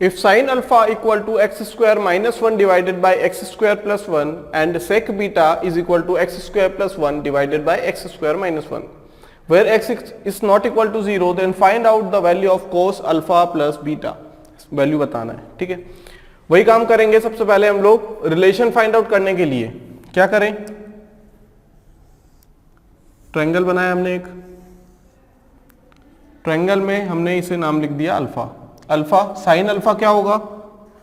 If sin alpha equal to x square minus 1 divided by x square plus 1 and sec beta is equal to x square plus 1 divided by x square minus 1, where x is not equal to 0, then find out the value of cos alpha plus beta. Value बताना है, ठीक है। वही काम करेंगे। सबसे पहले हम लोग रिलेशन फाइंड आउट करने के लिए क्या करें, ट्रायंगल बनाया हमने एक, ट्रायंगल में हमने इसे नाम लिख दिया अल्फा। अल्फा साइन अल्फा क्या होगा,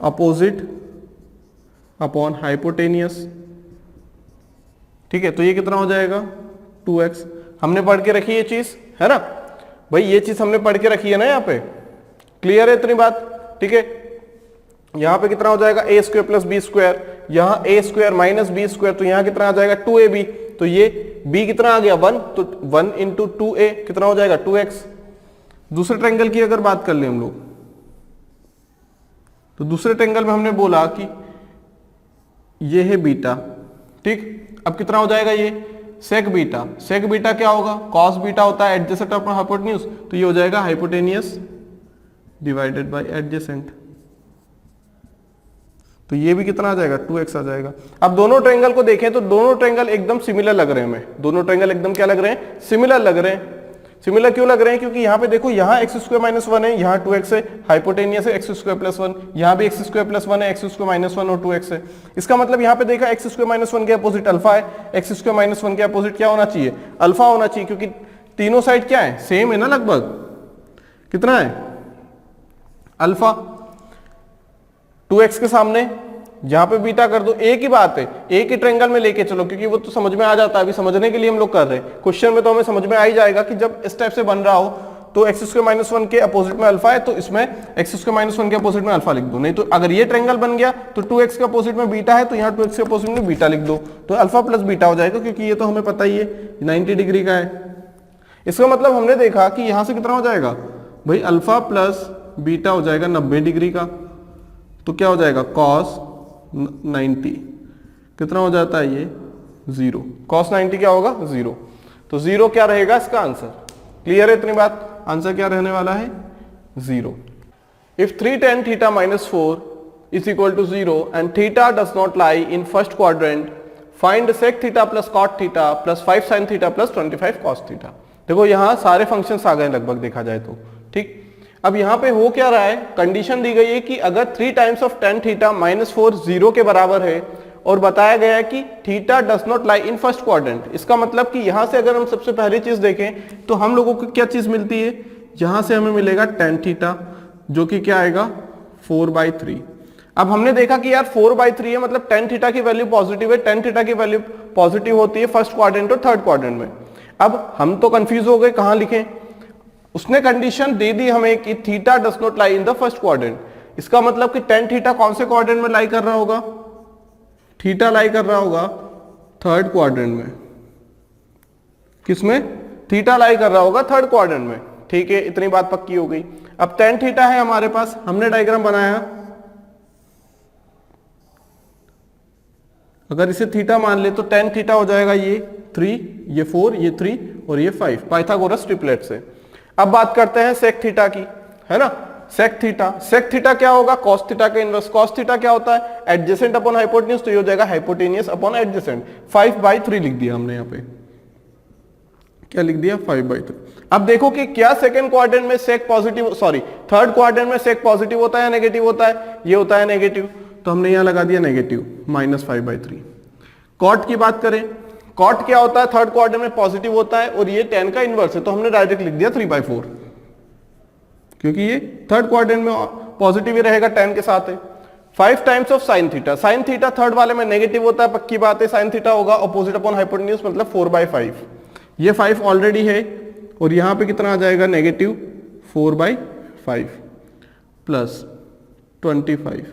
अपोजिट अपॉन हाइपोटेनियस, ठीक है। तो ये कितना हो जाएगा 2x। हमने पढ़ के रखी ये चीज है ना भाई, ये चीज हमने पढ़ के रखी है ना, यहाँ पे क्लियर है इतनी बात, ठीक है। यहां पे कितना हो जाएगा a square plus b square, यहां a square minus b square, तो यहां कितना आ जाएगा 2ab, तो ये b कितना आ गया 1, तो 1 इंटू 2a कितना हो जाएगा 2x। दूसरे ट्रायंगल की अगर बात कर ले हम लोग, तो दूसरे ट्रायंगल में हमने बोला कि ये है बीटा, ठीक। अब कितना हो जाएगा ये सेक बीटा, सेक बीटा क्या होगा, कॉस बीटा होता है एडजेसेंट अपॉन हाइपोटेन्यूज, तो ये हो जाएगा हाइपोटेनियस डिवाइडेड बाय एडजेसेंट, तो ये भी कितना आ जाएगा 2x आ जाएगा। अब दोनों ट्रायंगल को देखें तो दोनों ट्रायंगल एकदम सिमिलर लग रहे हैं हमें, दोनों ट्रायंगल एकदम क्या लग रहे हैं, सिमिलर लग रहे हैं। सिमिलर क्यों लग रहे हैं, क्योंकि यहाँ पे देखो यहाँ एक्स स्क्वायर माइनस 1 है, यहाँ 2x है, हाइपोटेनियस है एक्स स्क्वायर प्लस 1, यहाँ भी एक्स स्क्वायर प्लस 1 है, एक्स स्क्वायर माइनस 1 और 2x है। इसका मतलब यहाँ पे देखा एक्स स्क्वायर माइनस 1 के अपोजिट अल्फा है, एक्स स्क्वायर माइनस 1 के अपोजिट क्या होना चाहिए, अल्फा होना चाहिए, क्योंकि तीनों साइड क्या है, सेम है ना लगभग, कितना है अल्फा। 2x के सामने जहां पे बीटा कर दो, एक ही बात है, एक ही ट्रायंगल में लेके चलो, क्योंकि वो तो समझ में आ जाता है, अभी समझने के लिए हम लोग कर रहे हैं। क्वेश्चन में तो हमें समझ में आ ही जाएगा कि जब इस टाइप से बन रहा हो तो एक्स स्क्वायर माइनस 1 के अपोजिट में अल्फा है, तो इसमें एक्स स्क्वायर माइनस 1 के अपोजिट में अल्फा लिख दो। नहीं तो अगर ये ट्रायंगल बन गया तो 2x के अपोजिट में बीटा है, तो यहाँ 2x के अपोजिट में बीटा लिख दो, तो अल्फा प्लस बीटा हो जाएगा, क्योंकि ये तो हमें पता ही है 90 डिग्री का है। इसका मतलब हमने देखा कि यहां से कितना हो जाएगा भाई, अल्फा प्लस बीटा हो जाएगा 90 डिग्री का, तो क्या हो जाएगा कॉस 90, कितना हो जाता है ये 0, कॉस 90 क्या होगा 0, तो 0 क्या रहेगा इसका आंसर। क्लियर है इतनी बात, आंसर क्या रहने वाला है 0। If 3 tan theta minus 4 is equal to 0 and theta does not lie in first quadrant, find sec theta plus cot theta plus 5 sin theta plus 25 cos theta. देखो यहां सारे फंक्शंस आ गए लगभग देखा जाए तो, ठीक। अब यहां पे हो क्या रहा है, कंडीशन दी गई है कि अगर 3 times of tan theta minus 4 0 के बराबर है, और बताया गया है कि theta does not lie in first quadrant. इसका मतलब कि यहां से अगर हम सबसे पहली चीज देखें तो हम लोगों को क्या चीज मिलती है, यहां से हमें मिलेगा tan थीटा, जो कि क्या आएगा 4/3। अब हमने देखा कि यार 4/3 है, मतलब tan थीटा की वैल्यू पॉजिटिव है, tan थीटा की वैल्यू पॉजिटिव होती है फर्स्ट क्वाड्रेंट और थर्ड क्वाड्रेंट में। अब हम तो कंफ्यूज हो गए कहां लिखें, उसने कंडीशन दे दी हमें कि theta does not lie in the first quadrant. इसका मतलब कि tan थीटा कौन से क्वाड्रेंट में लाई कर रहा होगा, थीटा लाई कर रहा होगा थर्ड क्वाड्रेंट में। किसमें, थीटा लाई कर रहा होगा थर्ड क्वाड्रेंट में, ठीक है, इतनी बात पक्की हो गई। अब tan थीटा है हमारे पास, हमने डायग्राम बनाया, अगर इसे थीटा मान ले तो tan थीटा हो जाएगा ये 3, ये 4, ये 3 और ये 5, पाइथागोरस ट्रिपलेट से। अब बात करते हैं sec थीटा की, है ना। sec थीटा क्या होगा, cos थीटा का इनवर्स। cos थीटा क्या होता है, एडजेसेंट अपॉन हाइपोटेन्यूज, तो ये हो जाएगा हाइपोटेनियस अपॉन एडजेसेंट। 5/3 लिख दिया हमने यहाँ पे, क्या लिख दिया 5/3। अब देखो कि क्या सेकंड क्वाड्रेंट में sec positive, sorry third quadrant में sec पॉजिटिव होता है या नेगेटिव होता है, ये होता है नेगेटिव, तो हमने यहाँ लगा दिया नेगेटिव -5/3। cot की बात करें, cot क्या होता है, थर्ड क्वाड्रेंट में पॉजिटिव होता है और ये tan का इनवर्स है, तो हमने डायरेक्ट लिख दिया 3/4, क्योंकि ये थर्ड क्वाड्रेंट में पॉजिटिव ही रहेगा, tan के साथ है। 5 times of sin theta, sin theta third वाले में नेगेटिव होता है, पक्की बात है, sin थीटा होगा अपोजिट अपॉन हाइपोटेन्यूज, मतलब 4/5। ये 5 ऑलरेडी है और यहां पे कितना आ जाएगा नेगेटिव 4/5 प्लस 25।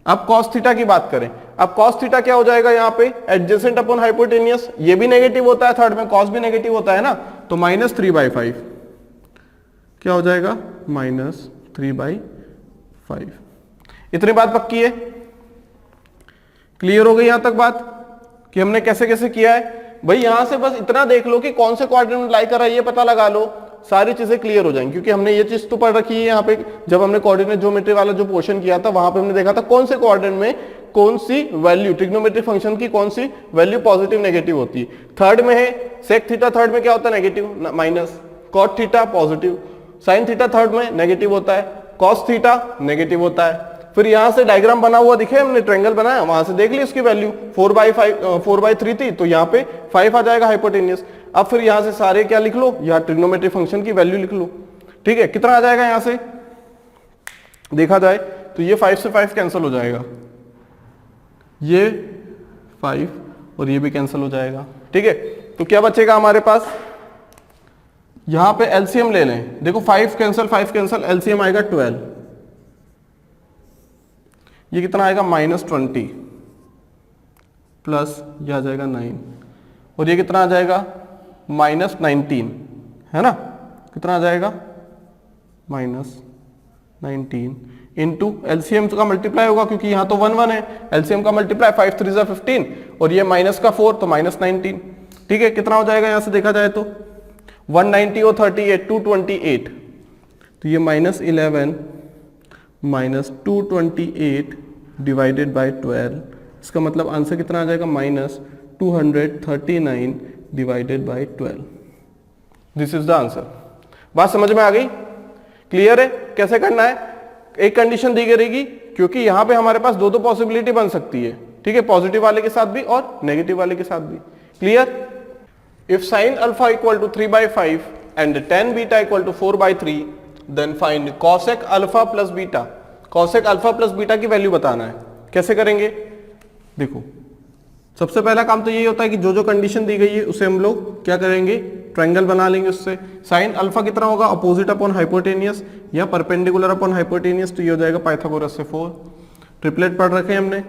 अब cos थीटा की बात करें, अब cos थीटा क्या हो जाएगा यहाँ पे, एडजेसेंट अपॉन हाइपोटेनियस, ये भी नेगेटिव होता है थर्ड में, cos भी नेगेटिव होता है ना, तो -3/5 क्या हो जाएगा -3/5। इतनी बात पक्की है, क्लियर हो गई यहां तक बात कि हमने कैसे कैसे किया है। भाई यहां से बस इतना देख लो कि कौन से क्वाड्रेंट में लाई कर रहा है ये पता लगा लो, सारी चीजें क्लियर हो जाएंगी, क्योंकि हमने ये चीज तो पढ़ रखी है यहाँ पे। जब हमने कोऑर्डिनेट ज्योमेट्री वाला जो पोर्शन किया था वहां पे हमने देखा था कौन से कोऑर्डिनेट में कौन सी वैल्यू ट्रिग्नोमेट्रिक फंक्शन की कौन सी वैल्यू पॉजिटिव नेगेटिव होती है। थर्ड में है सेक थीटा, थर्ड में क्या होता है negative minus, cot theta positive, sine theta third में नेगेटिव होता है, कॉस थीटा नेगेटिव होता है। फिर यहां से डायग्राम बना हुआ दिखे, हमने ट्रायंगल बनाया, वहां से देख ली उसकी वैल्यू 4/3 थी, तो यहाँ पे 5 आ जाएगा हाइपोटेनियस। अब फिर यहां से सारे क्या लिख लो, यहाँ ट्रिग्नोमेट्रिक फंक्शन की वैल्यू लिख लो। ठीक है, कितना आ जाएगा यहां से देखा जाए तो ये 5 से 5 कैंसिल हो जाएगा, ये 5 और ये भी कैंसिल हो जाएगा। ठीक है, तो क्या बचेगा हमारे पास, यहां पे एलसीएम ले लें। देखो 5 कैंसिल, एलसीएम आएगा 12, ये कितना आएगा -20 प्लस ये आ जाएगा 9 और ये कितना आ जाएगा -19, है ना, कितना आ जाएगा -19 इंटू एलसीएम का मल्टीप्लाई होगा, क्योंकि यहां तो 1 1 है, एलसीएम का मल्टीप्लाई 5 3 = 15 और ये माइनस का 4 तो -19। ठीक है, कितना हो जाएगा यहां से देखा जाए तो 190 और 38 228, तो ये -11 -228 डिवाइडेड बाय 12, इसका मतलब आंसर कितना आ जाएगा -239 divided by 12। This is the answer. बात समझ में आ गई, क्लियर है कैसे करना है। एक कंडीशन दी गई रहेगी, क्योंकि यहां पे हमारे पास दो पॉसिबिलिटी बन सकती है। ठीक है, पॉजिटिव वाले के साथ भी और नेगेटिव वाले के साथ भी। Clear, if sin alpha equal to 3/5 and tan beta equal to 4/3 then find cosec alpha plus beta। cosec alpha plus beta की वैल्यू बताना है, कैसे करेंगे देखो। सबसे पहला काम तो यही होता है कि जो जो कंडीशन दी गई है उसे हम लोग क्या करेंगे, ट्रायंगल बना लेंगे उससे। साइन अल्फा कितना होगा, अपोजिट अपॉन हाइपोटेनियस या परपेंडिकुलर अपॉन हाइपोटेनियस, तो ये हो जाएगा पाइथागोरस से 4। ट्रिपलेट पढ़ रखे हैं हमने,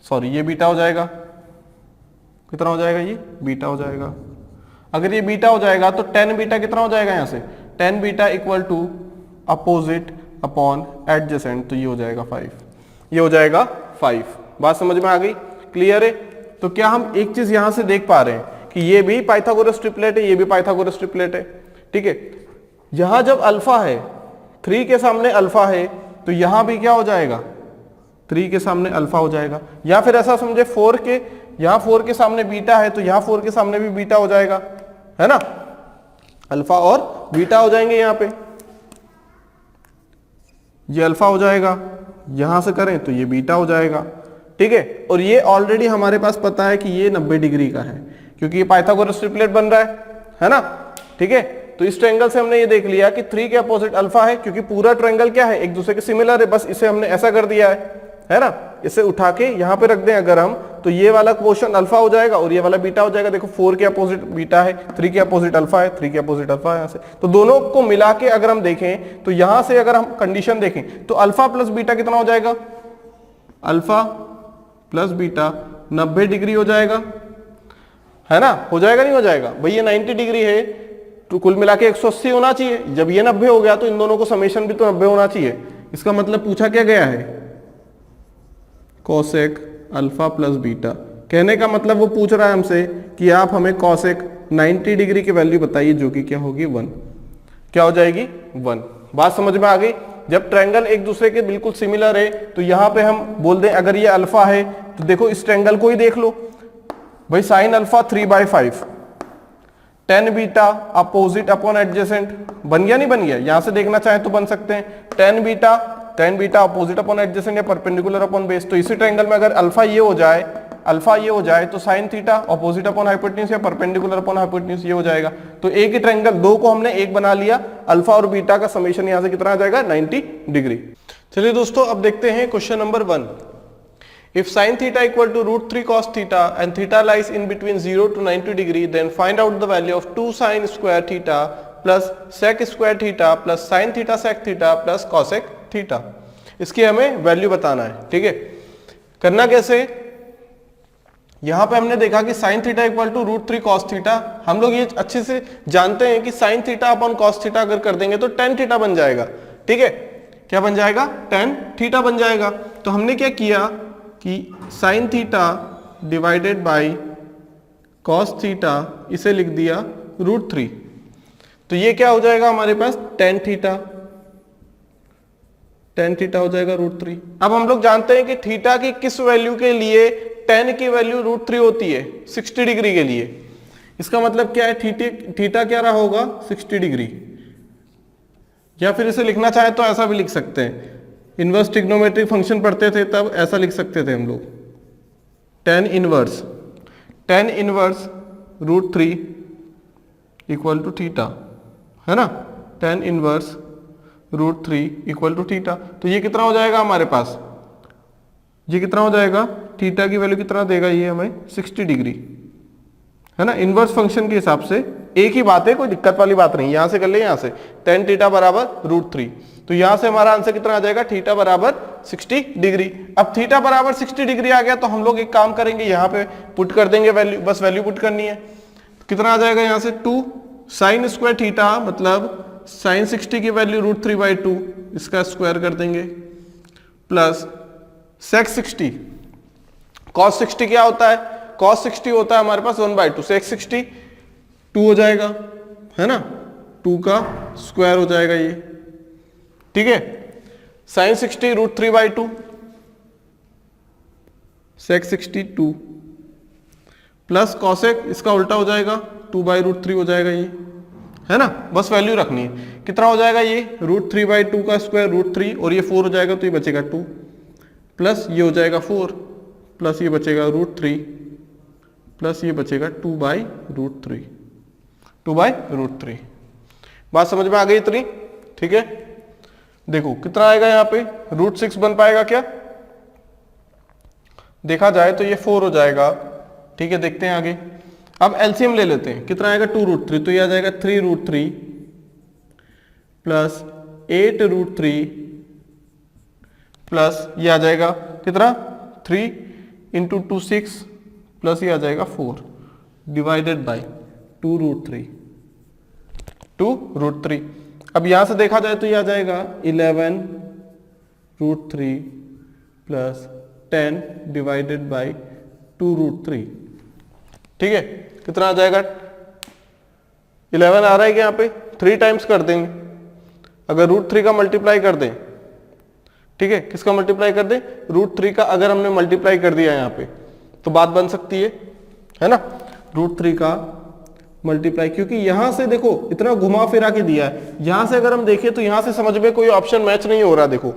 सॉरी ये बीटा हो जाएगा, कितना हो जाएगा, ये बीटा हो जाएगा। अगर ये बीटा हो जाएगा तो tan बीटा कितना हो जाएगा यहां से, tan beta equal to opposite upon adjacent, तो ये हो जाएगा 5, ये हो जाएगा 5। बात समझ में आ गई, क्लियर है। तो क्या हम एक चीज यहां से देख पा रहे हैं कि ये भी पाइथागोरस ट्रिपलेट है, ये भी पाइथागोरस ट्रिपलेट है। ठीक है, यहां जब अल्फा है, 3 के सामने अल्फा है, तो यहां भी क्या हो जाएगा, 3 के सामने अल्फा हो जाएगा। या फिर ऐसा समझे 4 के, यहां 4 के सामने बीटा है, तो यहां 4 के सामने भी बीटा हो जाएगा, है ना, अल्फा और बीटा हो जाएंगे। यहां पे ये अल्फा हो जाएगा, यहां से करें तो ये बीटा हो जाएगा। ठीक है, और ये ऑलरेडी हमारे पास पता है कि ये 90 डिग्री का है, क्योंकि ये पाइथागोरस ट्रिपलेट बन रहा है ना। ठीक है, तो इस ट्रायंगल से हमने ये देख लिया कि 3 के अपोजिट अल्फा है, क्योंकि पूरा ट्रायंगल क्या है, एक दूसरे के सिमिलर है, बस इसे हमने ऐसा कर दिया है ना। इसे उठा के यहां पे रख दें अगर हम, तो ये वाला क्वेश्चन अल्फा हो जाएगा और ये वाला बीटा हो जाएगा। देखो 4 के अपोजिट बीटा है, 3 के अपोजिट अल्फा है, 3 के अपोजिट अल्फा है। यहां से तो दोनों को मिला के अगर हम देखें, तो यहां से अगर हम कंडीशन देखें तो अल्फा प्लस बीटा कितना हो जाएगा, अल्फा प्लस बीटा 90 डिग्री हो जाएगा, है ना, हो जाएगा नहीं हो जाएगा भाई, ये 90 डिग्री है तो कुल मिला के 180 होना चाहिए। जब ये 90 हो गया तो इन दोनों को समेशन भी तो 90 होना चाहिए। इसका मतलब पूछा क्या गया है, कॉसेक अल्फा प्लस बीटा। कहने का मतलब वो पूछ रहा है हमसे कि आप हमें कॉसेक 90 डिग्री की वैल्यू बताइए, जो कि क्या होगी 1। क्या हो जाएगी 1। बात समझ में आ गई। जब ट्रायंगल एक दूसरे के बिल्कुल सिमिलर है, तो यहां पे हम बोल दें अगर ये अल्फा है, तो देखो इस ट्रायंगल को ही देख लो भाई, sine alpha 3/5, tan beta opposite upon adjacent, बन गया नहीं बन गया, यहां से देखना चाहे तो बन सकते हैं। tan beta opposite upon adjacent या परपेंडिकुलर अपॉन बेस। तो इसी ट्रायंगल में अगर अल्फा ये हो जाए तो sine theta opposite upon hypotenuse या परपेंडिकुलर अपॉन हाइपोटेन्यूज ये हो जाएगा। तो एक ही ट्रायंगल, दो को हमने एक बना लिया, अल्फा और बीटा का समेशन यहां से कितना आ जाएगा 90 डिग्री। चलिए दोस्तों अब देखते हैं question number 1। If sin theta equal to √3 cos theta and theta lies in between 0 to 90 degree, then find out the value of 2 sin square theta plus sec square theta plus sin theta sec theta plus cosec theta। इसकी हमें value बताना है। ठीक है, करना कैसे, यहां पे हमने देखा कि sin theta equal to √3 cos theta, हम लोग ये अच्छे से जानते हैं कि sin theta upon cos theta अगर कर देंगे तो tan थीटा बन जाएगा। ठीक है, क्या बन जाएगा, tan थीटा बन जाएगा। तो हमने क्या किया कि sin theta divided by cos theta, इसे लिख दिया √3। तो ये क्या हो जाएगा हमारे पास tan थीटा हो जाएगा √3। अब हम लोग जानते हैं कि थीटा की किस वैल्यू के लिए tan की वैल्यू √3 होती है, 60 डिग्री के लिए। इसका मतलब क्या है, थीटा क्या रहा होगा 60 डिग्री। या फिर इसे लिखना चाहे तो ऐसा भी लिख सकते हैं, इनवर्स ट्रिग्नोमेट्रिक फंक्शन पढ़ते थे तब ऐसा लिख सकते थे हम लोग, tan inverse √3 equal to theta, है ना, tan inverse √3 equal to theta. तो ये कितना हो जाएगा हमारे पास, ये कितना हो जाएगा, थीटा की वैल्यू कितना देगा ये हमें 60 डिग्री, है ना। इनवर्स फंक्शन के हिसाब से एक ही बात है, कोई दिक्कत वाली बात नहीं। यहां से कर ले, यहां से tan थीटा बराबर √3। तो यहां से हमारा आंसर कितना आ जाएगा, थीटा बराबर 60 डिग्री। अब थीटा बराबर 60 डिग्री आ गया तो हम लोग एक काम करेंगे, यहाँ पे पुट कर देंगे वैल्यू, बस वैल्यू पुट करनी है। कितना आ जाएगा यहाँ से 2 sin स्क्वायर थीटा, मतलब sin 60 की वैल्यू √3/2, इसका स्क्वायर कर देंगे, प्लस sec 60, cos 60 क्या होता है, cos 60 होता है हमारे पास 1/2, sec 60 2 हो जाएगा, है ना, 2 का स्क्वायर हो जाएगा ये, ठीक है। sin 60 √3/2, sec 60 2, प्लस cosec इसका उल्टा हो जाएगा 2/√3 हो जाएगा ये, है ना। बस वैल्यू रखनी है, कितना हो जाएगा ये √3/2 का स्क्वायर √3, और ये 4 हो जाएगा तो ये बचेगा 2, प्लस ये हो जाएगा 4, प्लस ये बचेगा √3, प्लस ये बचेगा 2/√3। बात समझ में आ गई इतनी, ठीक है। देखो कितना आएगा यहाँ पे, √6 बन पाएगा क्या, देखा जाए तो ये 4 हो जाएगा, ठीक है। देखते हैं आगे, अब एलसीएम ले लेते हैं, कितना आएगा 2√3, तो ये आ जाएगा 3√3 प्लस 8√3 प्लस ये आ जाएगा कितना 3 इंटू 2 6 प्लस ये आ जाएगा 4 डिवाइडेड बाई 2√3। अब यहां से देखा जाए तो ये आ जाएगा 11√3 प्लस 10 डिवाइडेड बाई 2√3, ठीक है। कितना आ जाएगा, 11 आ रहा है कि यहाँ पे 3 टाइम्स कर देंगे, अगर √3 का मल्टीप्लाई कर दें, ठीक है, किसका मल्टीप्लाई कर दें, √3 का अगर हमने मल्टीप्लाई कर दिया यहाँ पे तो बात बन सकती है ना, √3 का मल्टीप्लाई, क्योंकि यहां से देखो इतना घुमा फिरा के दिया है, यहां से अगर हम देखें तो यहां से समझ में कोई ऑप्शन मैच नहीं हो रहा, देखो,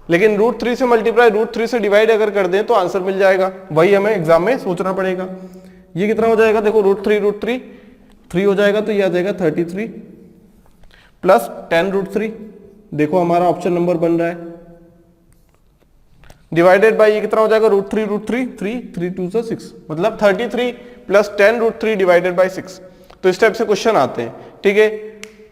लेकिन √3 से मल्टीप्लाई √3 से डिवाइड अगर कर दें तो आंसर मिल जाएगा, वही हमें एग्जाम में सोचना पड़ेगा। ये कितना हो जाएगा, देखो √3 3 हो जाएगा तो ये आ जाएगा 33 प्लस 10√3, देखो हमारा ऑप्शन नंबर बन रहा है, डिवाइडेड बाय ये कितना हो जाएगा √3 3 2 6, मतलब 33 प्लस 10√3 डिवाइडेड बाय 6। तो इस टाइप से क्वेश्चन आते हैं, ठीक है।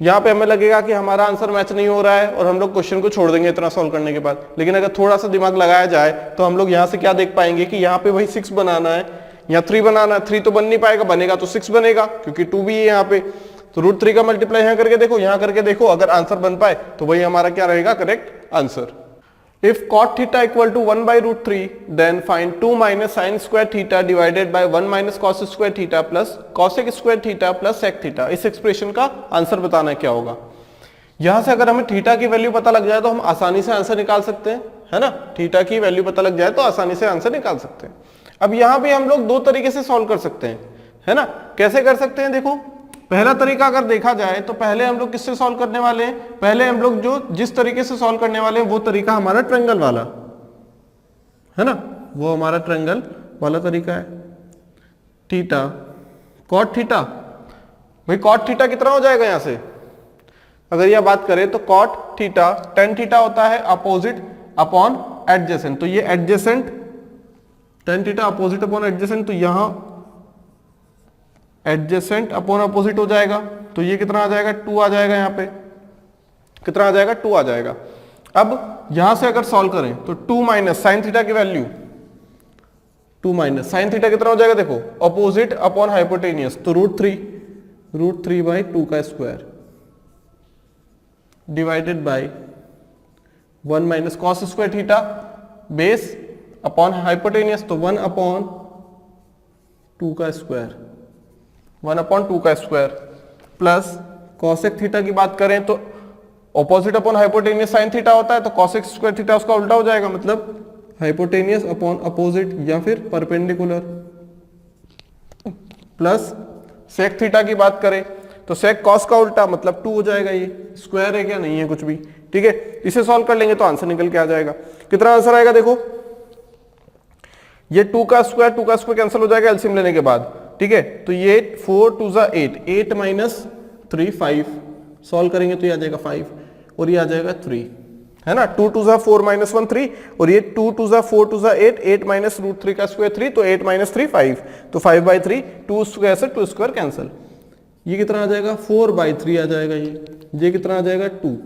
यहाँ पे हमें लगेगा कि हमारा आंसर मैच नहीं हो रहा है और हम लोग क्वेश्चन को छोड़ देंगे इतना सॉल्व करने के बाद, लेकिन अगर थोड़ा सा दिमाग लगाया जाए तो हम लोग यहाँ से क्या देख पाएंगे कि यहाँ पे वही 6 बनाना है, यहाँ 3 बनाना है, 3 तो बन नहीं पाएगा, बनेगा तो 6 बनेगा क्योंकि 2 भी है यहाँ पे, तो √3 का मल्टीप्लाई यहाँ करके देखो, यहाँ करके देखो, अगर आंसर बन पाए तो वही हमारा क्या रहेगा, correct answer. If cot theta equal to 1/√3, then find 2 minus sin square theta divided by 1 minus cos square theta plus cosec square theta plus sec theta। इस एक्सप्रेशन का आंसर बताना है क्या होगा। यहां से अगर हमें थीटा की वैल्यू पता लग जाए तो हम आसानी से आंसर निकाल सकते हैं, है ना, थीटा की वैल्यू पता लग जाए तो आसानी से आंसर निकाल सकते हैं। अब यहां भी हम लोग 2 तरीके से सॉल्व कर सकते हैं, है ना। कैसे कर सकते हैं, देखो पहला तरीका अगर देखा जाए तो पहले हम लोग किससे सॉल्व करने वाले हैं, पहले हम लोग जो जिस तरीके से सॉल्व करने वाले हैं वो तरीका हमारा ट्रायंगल वाला, है ना, वो हमारा ट्रायंगल वाला तरीका है। थीटा कॉट थीटा, भाई कॉट थीटा कितना हो जाएगा, यहां से अगर यह बात करें तो कॉट थीटा tan थीटा होता है अपोजिट अपॉन एडजेसेंट, तो ये adjacent tan theta opposite upon adjacent, तो यहां एडजेसेंट अपॉन अपोजिट हो जाएगा, तो ये कितना आ जाएगा 2 आ जाएगा, यहाँ पे कितना आ जाएगा 2 आ जाएगा। अब यहां से अगर सॉल्व करें तो 2 माइनस साइन थीटा की वैल्यू 2 माइनस साइन थीटा कितना हो जाएगा, देखो अपोजिट अपॉन हाइपोटेनियस, तो √3/2 का square divided by 1 minus cos square theta base upon hypotenuse, तो 1/2 का स्क्वायर 1/2 का स्क्वायर, प्लस कॉसेक थीटा की बात करें तो opposite upon hypotenuse sine theta होता है, तो कॉसेक स्क्वायर थीटा उसका उल्टा हो जाएगा, मतलब हाइपोटेनियस अपॉन अपोजिट या फिर परपेंडिकुलर। प्लस सेक थीटा की बात करें तो सेक कॉस का उल्टा मतलब 2 हो जाएगा, ये स्क्वायर है क्या, नहीं है कुछ भी, ठीक है। इसे सॉल्व कर लेंगे तो आंसर निकल के आ जाएगा। कितना आंसर आएगा देखो, ये 2 का स्क्वायर कैंसिल हो जाएगा एलसीएम लेने के बाद, ठीक है। तो ये 4 2 जा 8, 8 माइनस 3 5, सॉल्व करेंगे तो ये आ जाएगा 5 और ये आ जाएगा 3, है ना। 2 2 जा 4 माइनस 1 3 और ये 2 2 जा 4 2 जा 8, 8 माइनस रूट 3 का स्क्वायर 3, तो 8 माइनस 3 5, तो 5/3, 2 स्क्वायर से 2 स्क्वायर कैंसिल। ये कितना आ जाएगा 4/3 आ जाएगा, ये कितना आ जाएगा 2।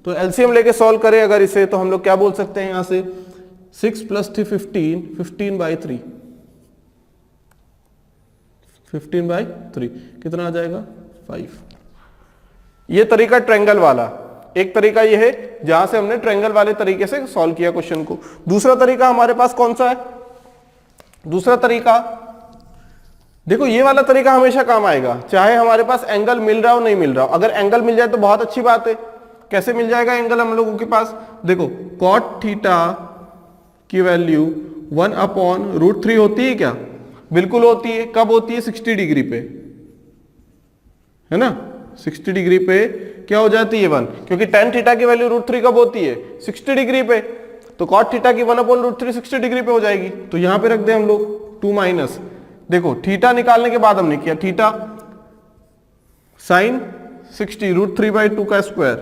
तो एलसीएम लेके सॉल्व करें अगर इसे तो हम लोग क्या बोल सकते हैं यहां से 6 + 3 15, 15/3, 15/3 कितना आ जाएगा 5। ये तरीका ट्रायंगल वाला, एक तरीका ये है जहां से हमने ट्रायंगल वाले तरीके से सॉल्व किया क्वेश्चन को। दूसरा तरीका हमारे पास कौन सा है, दूसरा तरीका देखो, ये वाला तरीका हमेशा काम आएगा, चाहे हमारे पास एंगल मिल रहा हो नहीं मिल रहा हो। अगर एंगल मिल जाए तो बहुत अच्छी बात है। कैसे मिल जाएगा एंगल हम लोगों के पास, देखो cot थीटा की वैल्यू 1/√3 होती है क्या, बिल्कुल होती है। कब होती है 60 डिग्री पे, है ना, 60 डिग्री पे क्या हो जाती है 1, क्योंकि tan थीटा की वैल्यू √3 कब होती है 60 डिग्री पे, तो cot थीटा की 1/√3 60 डिग्री पे हो जाएगी। तो यहां पे रख दे हम लोग 2 माइनस, देखो थीटा निकालने के बाद हमने किया थीटा साइन 60 √3/2 का स्क्वायर,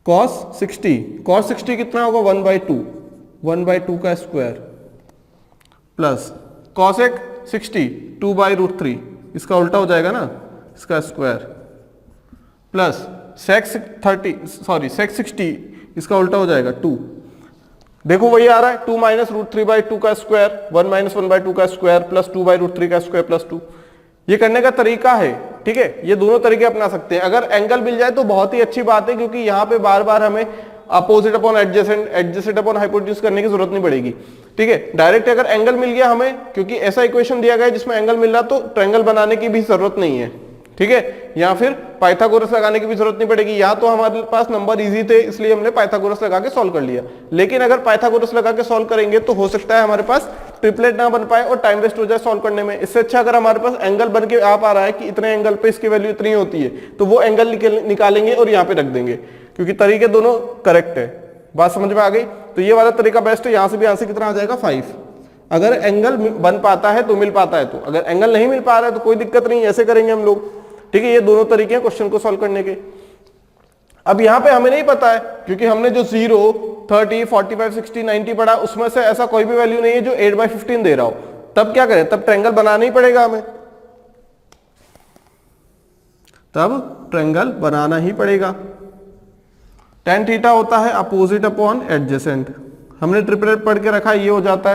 cos 60 कितना होगा 1/2 का स्क्वायर, प्लस cosec 60 2/√3, इसका उल्टा हो जाएगा ना, इसका स्क्वायर, प्लस sec 60 इसका उल्टा हो जाएगा 2। देखो वही आ रहा है 2 माइनस √3/2 का स्क्वायर, 1 माइनस 1/2 का स्क्वायर, प्लस 2/√3 का स्क्वायर प्लस 2। ये करने का तरीका है, ठीक है। ये दोनों तरीके अपना सकते हैं। अगर एंगल मिल जाए तो बहुत ही अच्छी बात है, क्योंकि यहाँ पे बार बार हमें opposite upon adjacent, adjacent upon hypotenuse करने की जरूरत नहीं पड़ेगी, ठीक है। डायरेक्ट अगर एंगल मिल गया हमें, क्योंकि ऐसा इक्वेशन दिया गया है जिसमें एंगल मिल रहा, तो ट्रायंगल बनाने की भी जरूरत नहीं है, ठीक है। या फिर पाइथागोरस लगाने की भी जरूरत नहीं पड़ेगी। या तो हमारे पास नंबर इजी थे इसलिए हमने पाइथागोरस लगा के सॉल्व कर लिया, लेकिन अगर पाइथागोरस लगा के सॉल्व करेंगे तो हो सकता है हमारे पास ट्रिपलेट ना बन पाए और टाइम वेस्ट हो जाए सॉल्व करने में। इससे अच्छा अगर हमारे पास एंगल बन के आ पा रहा है कि इतने एंगल पे इसकी वैल्यू इतनी होती है, तो वो एंगल निकालेंगे और यहाँ पे रख देंगे, क्योंकि तरीके दोनों करेक्ट है। बात समझ में आ गई। तो ये वाला तरीका बेस्ट है। यहां से भी आंसर कितना आ जाएगा 5। अगर एंगल बन पाता है तो मिल पाता है, तो अगर एंगल नहीं मिल पा रहा है तो कोई दिक्कत नहीं, ऐसे करेंगे हम लोग, ठीक है। ये दोनों तरीके हैं क्वेश्चन को सॉल्व करने के। अब यहां पे हमें नहीं पता है, क्योंकि हमने जो 0 30 45 60 90 पढ़ा, उसमें से ऐसा कोई भी वैल्यू नहीं है जो 8/15 दे रहा हो। तब क्या करें, तब ट्रायंगल बनाना ही पड़ेगा हमें, तब ट्रायंगल बनाना ही पड़ेगा। tan थीटा होता है अपोजिट अपॉन एडजेसेंट। हमने ट्रिपलेट पढ़ के रखा है, ये हो जाता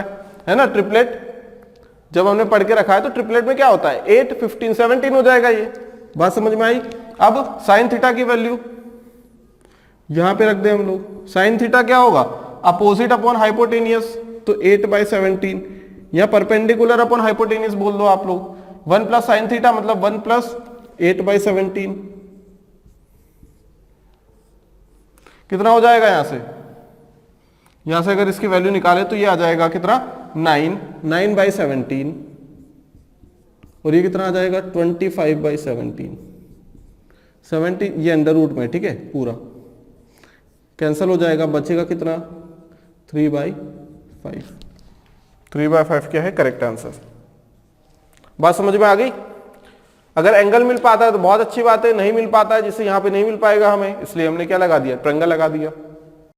है ना ट्रिपलेट। जब हमने पढ़ के रखा है तो ट्रिपलेट में क्या होता है 8 15 17 हो जाएगा। ये बात समझ में आई। अब साइन थीटा की वैल्यू यहां पे रख दे हम लोग। साइन थीटा क्या होगा अपोजिट अपॉन हाइपोटेनियस, तो 8/17, या परपेंडिकुलर अपॉन हाइपोटेनियस बोल दो आप लोग। 1 प्लस साइन थीटा मतलब 1 प्लस 8/17 कितना हो जाएगा यहां से। यहां से अगर इसकी वैल्यू निकाले तो ये आ जाएगा कितना 9/17, और ये कितना आ जाएगा 25/17। 17 ये अंडर रूट में, ठीक है, पूरा कैंसिल हो जाएगा, बचेगा कितना 3/5। 3/5 क्या है करेक्ट आंसर। बात समझ में आ गई। अगर एंगल मिल पाता है तो बहुत अच्छी बात है, नहीं मिल पाता है, जिससे यहां पे नहीं मिल पाएगा हमें, इसलिए हमने क्या लगा दिया ट्रायंगल लगा दिया।